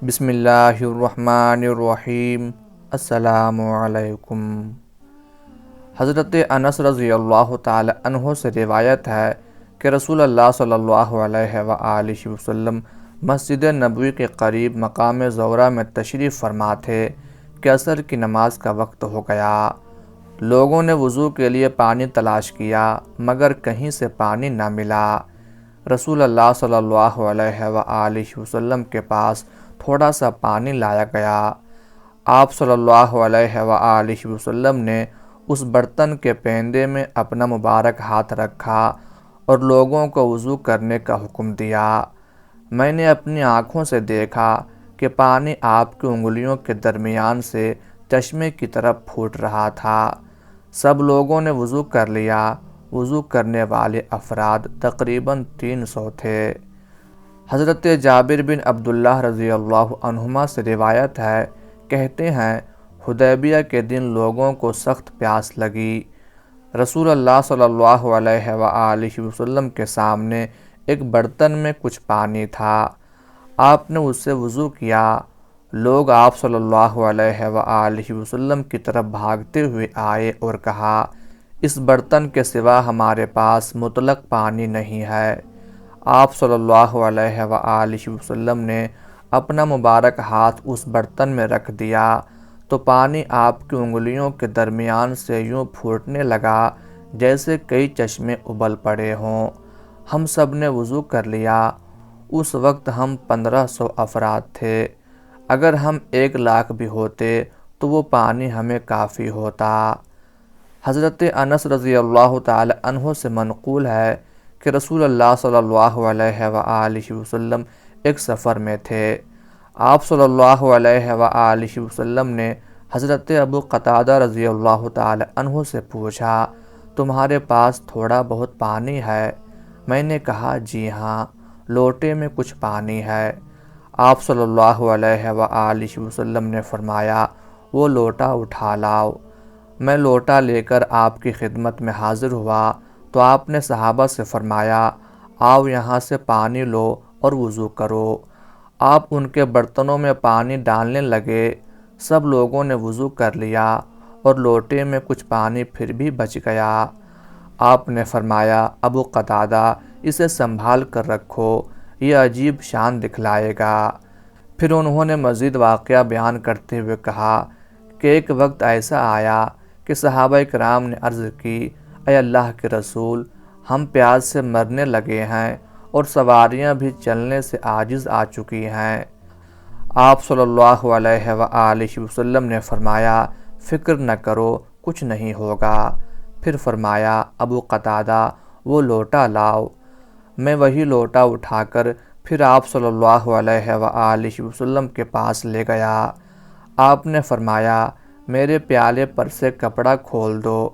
بسم اللہ الرحمن الرحیم۔ السلام علیکم۔ حضرت انس رضی اللہ تعالی عنہ سے روایت ہے کہ رسول اللہ صلی اللہ علیہ وآلہ وسلم مسجد نبوی کے قریب مقام زورہ میں تشریف فرما تھے کہ عصر کی نماز کا وقت ہو گیا۔ لوگوں نے وضو کے لیے پانی تلاش کیا مگر کہیں سے پانی نہ ملا۔ رسول اللہ صلی اللہ علیہ وآلہ وسلم کے پاس تھوڑا سا پانی لایا گیا۔ آپ صلی اللہ علیہ وآلہ وسلم نے اس برتن کے پیندے میں اپنا مبارک ہاتھ رکھا اور لوگوں کو وضو کرنے کا حکم دیا۔ میں نے اپنی آنکھوں سے دیکھا کہ پانی آپ کی انگلیوں کے درمیان سے چشمے کی طرف پھوٹ رہا تھا۔ سب لوگوں نے وضو کر لیا۔ وضو کرنے والے افراد تقریباً 300 تھے۔ حضرت جابر بن عبداللہ رضی اللہ عنہما سے روایت ہے، کہتے ہیں حدیبیہ کے دن لوگوں کو سخت پیاس لگی۔ رسول اللہ صلی اللہ علیہ وآلہ وسلم کے سامنے ایک برتن میں کچھ پانی تھا۔ آپ نے اس سے وضو کیا۔ لوگ آپ صلی اللہ علیہ وآلہ وسلم کی طرف بھاگتے ہوئے آئے اور کہا، اس برتن کے سوا ہمارے پاس مطلق پانی نہیں ہے۔ آپ صلی اللہ علیہ وآلہ وسلم نے اپنا مبارک ہاتھ اس برتن میں رکھ دیا تو پانی آپ کی انگلیوں کے درمیان سے یوں پھوٹنے لگا جیسے کئی چشمے ابل پڑے ہوں۔ ہم سب نے وضو کر لیا۔ اس وقت ہم 1500 افراد تھے۔ اگر ہم 1,00,000 بھی ہوتے تو وہ پانی ہمیں کافی ہوتا۔ حضرت انس رضی اللہ تعالی عنہ سے منقول ہے کہ رسول اللہ صلی اللہ علیہ وآلہ وسلم ایک سفر میں تھے۔ آپ صلی اللہ علیہ وآلہ وسلم نے حضرت ابو قتادہ رضی اللہ تعالی عنہ سے پوچھا، تمہارے پاس تھوڑا بہت پانی ہے؟ میں نے کہا جی ہاں، لوٹے میں کچھ پانی ہے۔ آپ صلی اللہ علیہ وآلہ وسلم نے فرمایا، وہ لوٹا اٹھا لاؤ۔ میں لوٹا لے کر آپ کی خدمت میں حاضر ہوا تو آپ نے صحابہ سے فرمایا، آؤ یہاں سے پانی لو اور وضو کرو۔ آپ ان کے برتنوں میں پانی ڈالنے لگے۔ سب لوگوں نے وضو کر لیا اور لوٹے میں کچھ پانی پھر بھی بچ گیا۔ آپ نے فرمایا، ابو قتادہ اسے سنبھال کر رکھو، یہ عجیب شان دکھلائے گا۔ پھر انہوں نے مزید واقعہ بیان کرتے ہوئے کہا کہ ایک وقت ایسا آیا کہ صحابہ کرام نے عرض کی، اے اللہ کے رسول، ہم پیاس سے مرنے لگے ہیں اور سواریاں بھی چلنے سے عاجز آ چکی ہیں۔ آپ صلی اللہ علیہ وآلہ وسلم نے فرمایا، فکر نہ کرو، کچھ نہیں ہوگا۔ پھر فرمایا، ابو قتادہ وہ لوٹا لاؤ۔ میں وہی لوٹا اٹھا کر پھر آپ صلی اللہ علیہ وآلہ وسلم کے پاس لے گیا۔ آپ نے فرمایا، میرے پیالے پر سے کپڑا کھول دو۔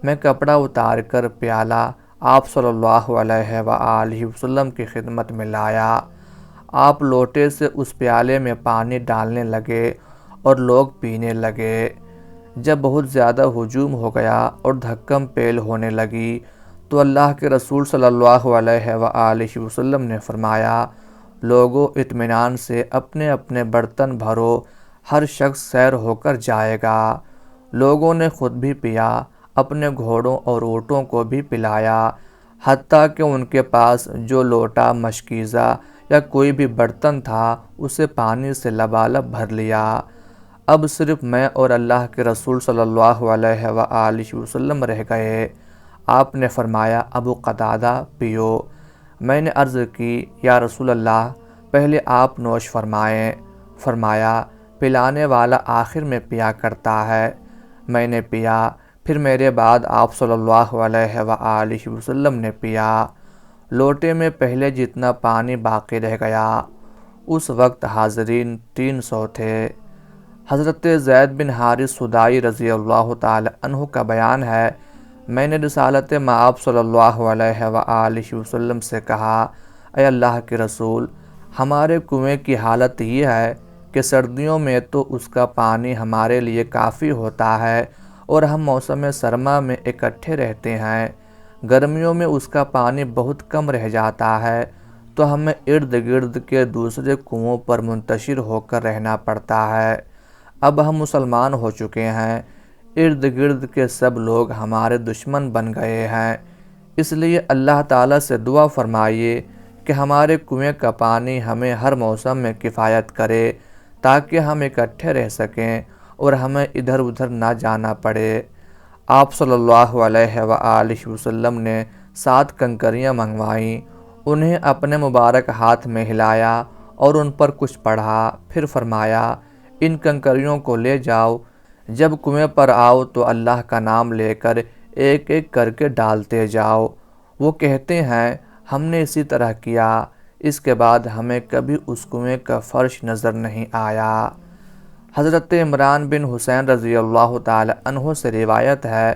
میں کپڑا اتار کر پیالہ آپ صلی اللہ علیہ وآلہ وسلم کی خدمت میں لایا۔ آپ لوٹے سے اس پیالے میں پانی ڈالنے لگے اور لوگ پینے لگے۔ جب بہت زیادہ ہجوم ہو گیا اور دھکم پیل ہونے لگی تو اللہ کے رسول صلی اللہ علیہ وآلہ وسلم نے فرمایا، لوگوں اطمینان سے اپنے اپنے برتن بھرو، ہر شخص سیر ہو کر جائے گا۔ لوگوں نے خود بھی پیا، اپنے گھوڑوں اور اونٹوں کو بھی پلایا، حتیٰ کہ ان کے پاس جو لوٹا، مشکیزہ یا کوئی بھی برتن تھا اسے پانی سے لبالب بھر لیا۔ اب صرف میں اور اللہ کے رسول صلی اللہ علیہ وآلہ وسلم رہ گئے۔ آپ نے فرمایا، ابو قتادہ پیو۔ میں نے عرض کی، یا رسول اللہ، پہلے آپ نوش فرمائیں۔ فرمایا، پلانے والا آخر میں پیا کرتا ہے۔ میں نے پیا، پھر میرے بعد آپ صلی اللہ علیہ وآلہ وسلم نے پیا۔ لوٹے میں پہلے جتنا پانی باقی رہ گیا۔ اس وقت حاضرین 300 تھے۔ حضرت زید بن حارث سدائی رضی اللہ تعالی عنہ کا بیان ہے، میں نے رسالت مآب صلی اللہ علیہ وآلہ وسلم سے کہا، اے اللہ کے رسول، ہمارے کنویں کی حالت یہ ہے کہ سردیوں میں تو اس کا پانی ہمارے لیے کافی ہوتا ہے اور ہم موسم سرما میں اکٹھے رہتے ہیں، گرمیوں میں اس کا پانی بہت کم رہ جاتا ہے، تو ہمیں ارد گرد کے دوسرے کنووں پر منتشر ہو کر رہنا پڑتا ہے۔ اب ہم مسلمان ہو چکے ہیں، ارد گرد کے سب لوگ ہمارے دشمن بن گئے ہیں، اس لیے اللہ تعالیٰ سے دعا فرمائیے کہ ہمارے کنویں کا پانی ہمیں ہر موسم میں کفایت کرے تاکہ ہم اکٹھے رہ سکیں اور ہمیں ادھر ادھر نہ جانا پڑے۔ آپ صلی اللہ علیہ وآلہ وسلم نے 7 کنکریاں منگوائیں، انہیں اپنے مبارک ہاتھ میں ہلایا اور ان پر کچھ پڑھا، پھر فرمایا ان کنکریوں کو لے جاؤ، جب کنویں پر آؤ تو اللہ کا نام لے کر ایک ایک کر کے ڈالتے جاؤ۔ وہ کہتے ہیں ہم نے اسی طرح کیا، اس کے بعد ہمیں کبھی اس کنویں کا فرش نظر نہیں آیا۔ حضرت عمران بن حسین رضی اللہ تعالی عنہ سے روایت ہے،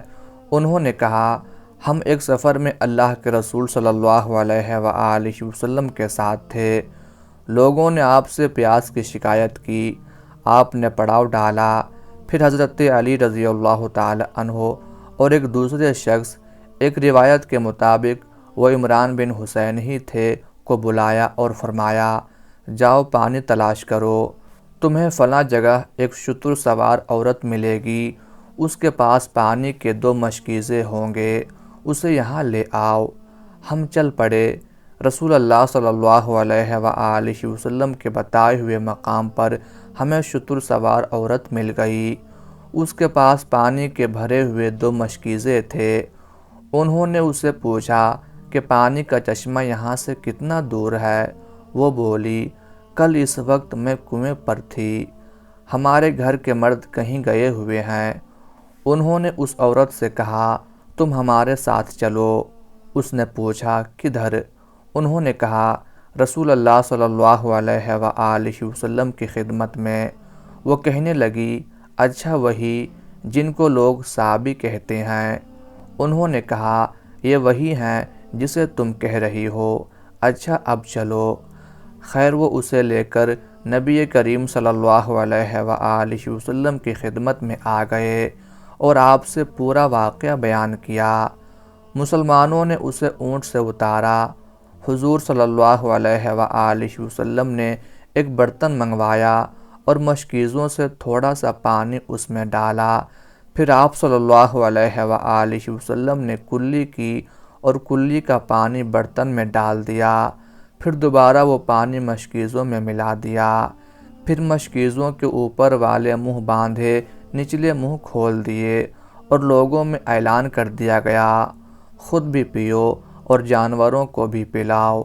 انہوں نے کہا ہم ایک سفر میں اللہ کے رسول صلی اللہ علیہ وآلہ وسلم کے ساتھ تھے، لوگوں نے آپ سے پیاس کی شکایت کی، آپ نے پڑاؤ ڈالا، پھر حضرت علی رضی اللہ تعالی عنہ اور ایک دوسرے شخص، ایک روایت کے مطابق وہ عمران بن حسین ہی تھے، کو بلایا اور فرمایا جاؤ پانی تلاش کرو، تمہیں فلاں جگہ ایک شتر سوار عورت ملے گی، اس کے پاس پانی کے 2 مشکیزے ہوں گے، اسے یہاں لے آؤ۔ ہم چل پڑے، رسول اللہ صلی اللہ علیہ وآلہ وسلم کے بتائے ہوئے مقام پر ہمیں شتر سوار عورت مل گئی، اس کے پاس پانی کے بھرے ہوئے 2 مشکیزے تھے۔ انہوں نے اسے پوچھا کہ پانی کا چشمہ یہاں سے کتنا دور ہے؟ وہ بولی کل اس وقت میں کنویں پر تھی، ہمارے گھر کے مرد کہیں گئے ہوئے ہیں۔ انہوں نے اس عورت سے کہا تم ہمارے ساتھ چلو۔ اس نے پوچھا کدھر؟ انہوں نے کہا رسول اللہ صلی اللہ علیہ وآلہ وسلم کی خدمت میں۔ وہ کہنے لگی اچھا وہی جن کو لوگ صحابی کہتے ہیں۔ انہوں نے کہا یہ وہی ہیں جسے تم کہہ رہی ہو، اچھا اب چلو۔ خیر وہ اسے لے کر نبی کریم صلی اللہ علیہ وآلہ وسلم کی خدمت میں آ گئے اور آپ سے پورا واقعہ بیان کیا۔ مسلمانوں نے اسے اونٹ سے اتارا، حضور صلی اللہ علیہ وآلہ وسلم نے ایک برتن منگوایا اور مشکیزوں سے تھوڑا سا پانی اس میں ڈالا، پھر آپ صلی اللہ علیہ وآلہ وسلم نے کلی کی اور کلی کا پانی برتن میں ڈال دیا، پھر دوبارہ وہ پانی مشکیزوں میں ملا دیا، پھر مشکیزوں کے اوپر والے منہ باندھے نچلے منہ کھول دیے اور لوگوں میں اعلان کر دیا گیا خود بھی پیو اور جانوروں کو بھی پلاؤ۔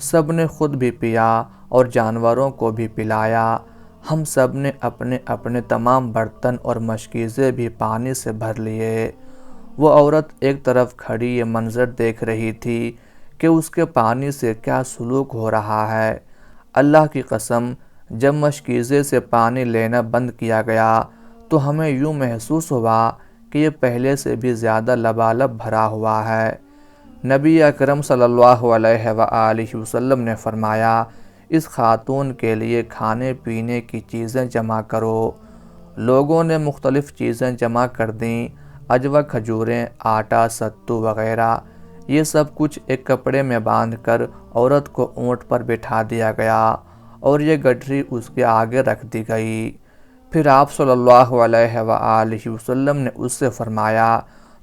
سب نے خود بھی پیا اور جانوروں کو بھی پلایا، ہم سب نے اپنے اپنے تمام برتن اور مشکیزیں بھی پانی سے بھر لیے۔ وہ عورت ایک طرف کھڑی یہ منظر دیکھ رہی تھی کہ اس کے پانی سے کیا سلوک ہو رہا ہے۔ اللہ کی قسم جب مشکیزے سے پانی لینا بند کیا گیا تو ہمیں یوں محسوس ہوا کہ یہ پہلے سے بھی زیادہ لبالب بھرا ہوا ہے۔ نبی اکرم صلی اللہ علیہ وآلہ وسلم نے فرمایا اس خاتون کے لیے کھانے پینے کی چیزیں جمع کرو۔ لوگوں نے مختلف چیزیں جمع کر دیں، عجوہ، کھجوریں، آٹا، ستو وغیرہ، یہ سب کچھ ایک کپڑے میں باندھ کر عورت کو اونٹ پر بٹھا دیا گیا اور یہ گٹھری اس کے آگے رکھ دی گئی۔ پھر آپ صلی اللہ علیہ وآلہ وسلم نے اس سے فرمایا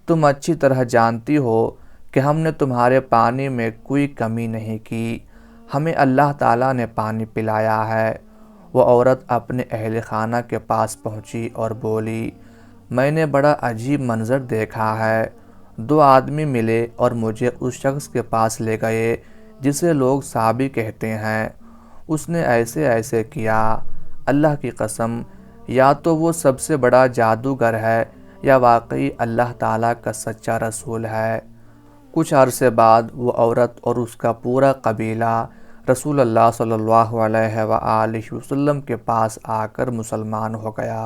تم اچھی طرح جانتی ہو کہ ہم نے تمہارے پانی میں کوئی کمی نہیں کی، ہمیں اللہ تعالیٰ نے پانی پلایا ہے۔ وہ عورت اپنے اہل خانہ کے پاس پہنچی اور بولی میں نے بڑا عجیب منظر دیکھا ہے، 2 آدمی ملے اور مجھے اس شخص کے پاس لے گئے جسے لوگ صحابی کہتے ہیں، اس نے ایسے ایسے کیا، اللہ کی قسم یا تو وہ سب سے بڑا جادوگر ہے یا واقعی اللہ تعالیٰ کا سچا رسول ہے۔ کچھ عرصے بعد وہ عورت اور اس کا پورا قبیلہ رسول اللہ صلی اللہ علیہ وآلہ وسلم کے پاس آ کر مسلمان ہو گیا۔